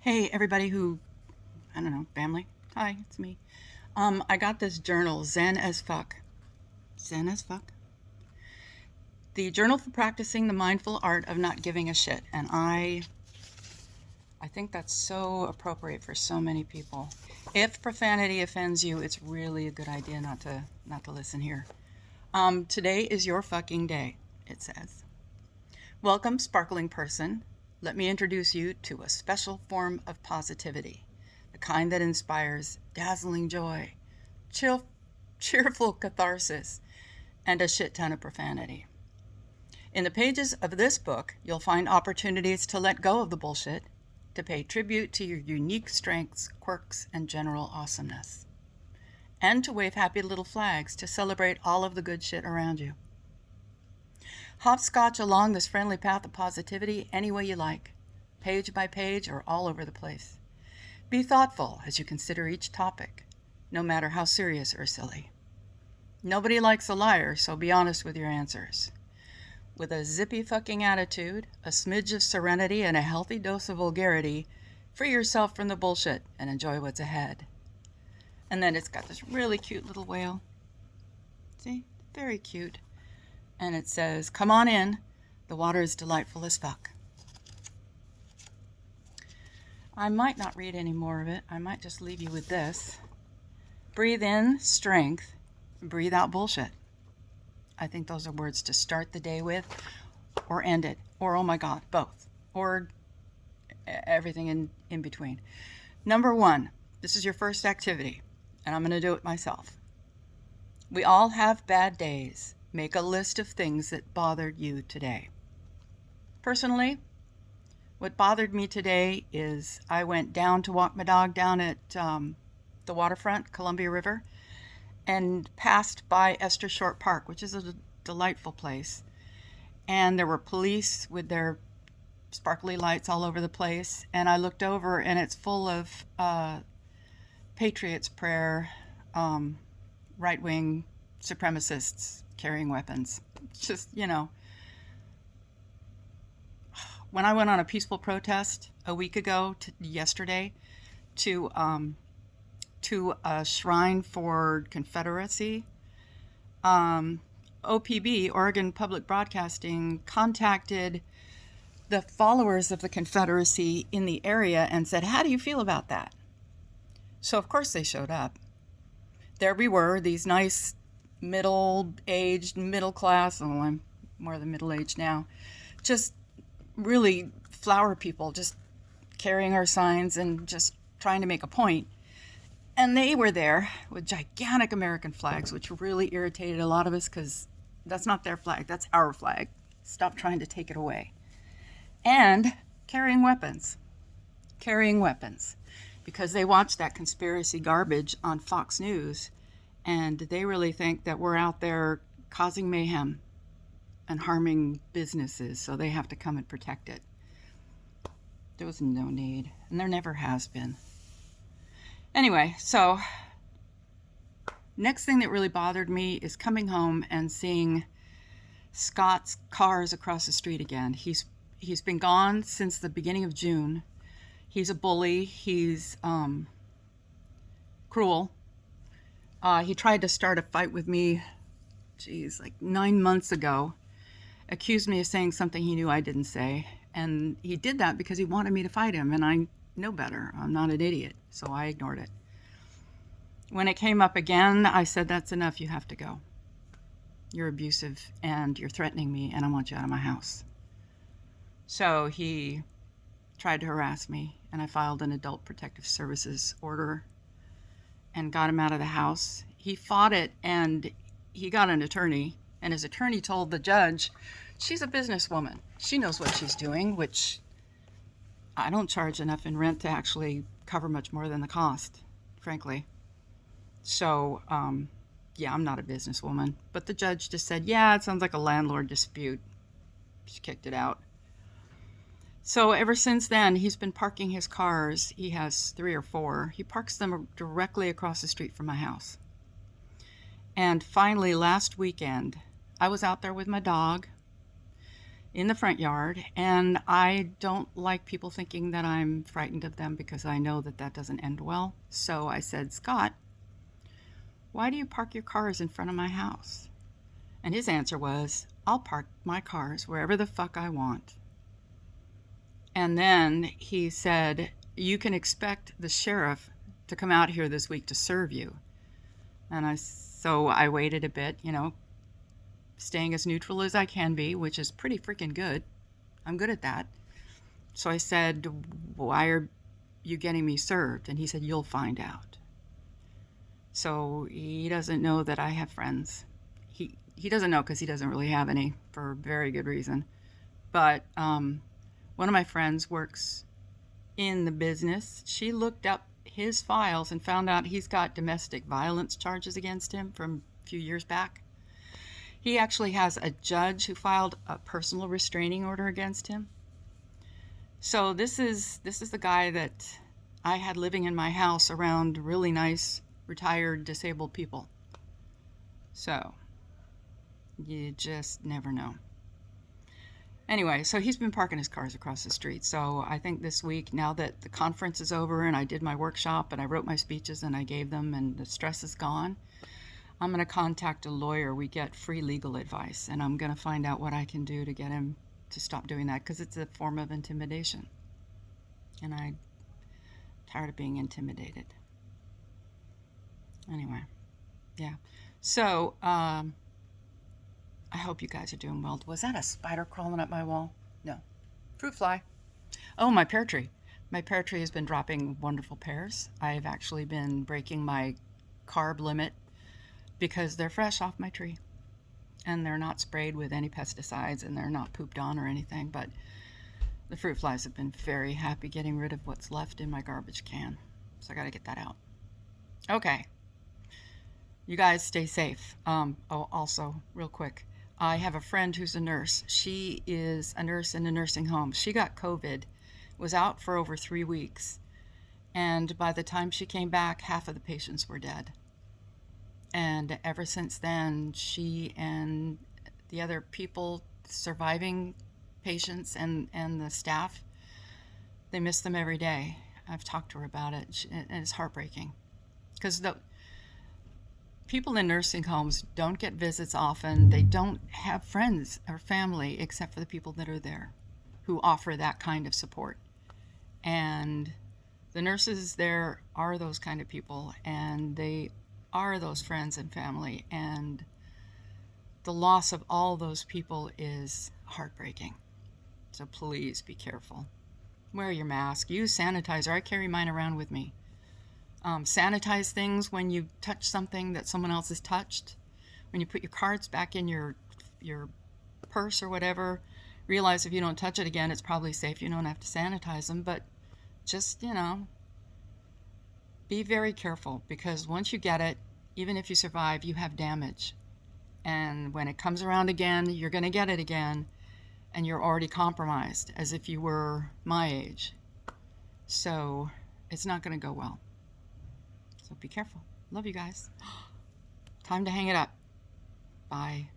Hey, everybody who, I don't know, family. Hi, it's me. I got this journal, Zen as Fuck. Zen as Fuck. The Journal for Practicing the Mindful Art of Not Giving a Shit. And I think that's so appropriate for so many people. If profanity offends you, it's really a good idea not to listen here. Today is your fucking day, it says. Welcome, sparkling person. Let me introduce you to a special form of positivity, the kind that inspires dazzling joy, chill, cheerful catharsis, and a shit ton of profanity. In the pages of this book, you'll find opportunities to let go of the bullshit, to pay tribute to your unique strengths, quirks, and general awesomeness, and to wave happy little flags to celebrate all of the good shit around you. Hopscotch along this friendly path of positivity any way you like, page by page or all over the place. Be thoughtful as you consider each topic, no matter how serious or silly. Nobody likes a liar, so be honest with your answers. With a zippy fucking attitude, a smidge of serenity, and a healthy dose of vulgarity, free yourself from the bullshit and enjoy what's ahead. And then it's got this really cute little whale. See? Very cute. And it says, "Come on in. The water is delightful as fuck." I might not read any more of it. I might just leave you with this. Breathe in strength, breathe out bullshit. I think those are words to start the day with or end it, or oh my God, both, or everything in between. Number one, this is your first activity, and I'm going to do it myself. We all have bad days. Make a list of things that bothered you today. Personally, what bothered me today is I went down to walk my dog down at the waterfront, Columbia River, and passed by Esther Short Park, which is a delightful place. And there were police with their sparkly lights all over the place. And I looked over, and it's full of Patriots Prayer, right wing supremacists carrying weapons. Just, when I went on a peaceful protest a week ago, yesterday, to a shrine for Confederacy, OPB, Oregon Public Broadcasting, contacted the followers of the Confederacy in the area and said, "How do you feel about that?" So, of course, they showed up. There we were, these nice middle-aged, middle-class, oh, I'm more than middle-aged now, just really flower people, just carrying our signs and just trying to make a point. And they were there with gigantic American flags, which really irritated a lot of us because that's not their flag, that's our flag. Stop trying to take it away. And carrying weapons. Because they watch that conspiracy garbage on Fox News, and they really think that we're out there causing mayhem and harming businesses, so they have to come and protect it. There was no need, and there never has been. Anyway, so next thing that really bothered me is coming home and seeing Scott's cars across the street again. He's been gone since the beginning of June. He's a bully. He's cruel. He tried to start a fight with me, like 9 months ago. Accused me of saying something he knew I didn't say. And he did that because he wanted me to fight him, and I know better. I'm not an idiot, so I ignored it. When it came up again, I said, "That's enough, you have to go. You're abusive, and you're threatening me, and I want you out of my house." So he tried to harass me, and I filed an adult protective services order and got him out of the house. He fought it, and he got an attorney, and his attorney told the judge, "She's a businesswoman. She knows what she's doing," which I don't charge enough in rent to actually cover much more than the cost, frankly. So, yeah, I'm not a businesswoman. But the judge just said, "Yeah, it sounds like a landlord dispute." She kicked it out. So ever since then, he's been parking his cars. He has 3 or 4. He parks them directly across the street from my house. And finally, last weekend, I was out there with my dog, in the front yard, and I don't like people thinking that I'm frightened of them because I know that that doesn't end well. So I said, Scott, why do you park your cars in front of my house? And his answer was, I'll park my cars wherever the fuck I want. And then he said, you can expect the sheriff to come out here this week to serve you. So I waited a bit, staying as neutral as I can be, which is pretty freaking good. I'm good at that. So I said, why are you getting me served? And he said, you'll find out. So he doesn't know that I have friends. He doesn't know because he doesn't really have any, for very good reason. But one of my friends works in the business. She looked up his files and found out he's got domestic violence charges against him from a few years back. He actually has a judge who filed a personal restraining order against him. So this is the guy that I had living in my house around really nice retired disabled people. So you just never know. Anyway, so he's been parking his cars across the street. So I think this week, now that the conference is over and I did my workshop and I wrote my speeches and I gave them and the stress is gone, I'm going to contact a lawyer. We get free legal advice, and I'm going to find out what I can do to get him to stop doing that, because it's a form of intimidation. And I'm tired of being intimidated. Anyway, yeah. So, I hope you guys are doing well. Was that a spider crawling up my wall? No. Fruit fly. Oh, my pear tree. My pear tree has been dropping wonderful pears. I've actually been breaking my carb limit because they're fresh off my tree. And they're not sprayed with any pesticides, and they're not pooped on or anything. But the fruit flies have been very happy getting rid of what's left in my garbage can. So I got to get that out. Okay. You guys stay safe. Also, real quick, I have a friend who's a nurse. She is a nurse in a nursing home. She got COVID, was out for over 3 weeks, and by the time she came back, half of the patients were dead. And ever since then, she and the other people, surviving patients and the staff, they miss them every day. I've talked to her about it, and it's heartbreaking. Because the people in nursing homes don't get visits often. They don't have friends or family except for the people that are there who offer that kind of support. And the nurses there are those kind of people, and they are those friends and family. And the loss of all those people is heartbreaking. So please be careful. Wear your mask. Use sanitizer. I carry mine around with me. Sanitize things when you touch something that someone else has touched. When you put your cards back in your purse or whatever, realize if you don't touch it again, it's probably safe. You don't have to sanitize them, but just, be very careful, because once you get it, even if you survive, you have damage. And when it comes around again, you're going to get it again, and you're already compromised as if you were my age. So it's not going to go well. So be careful. Love you guys. Time to hang it up. Bye.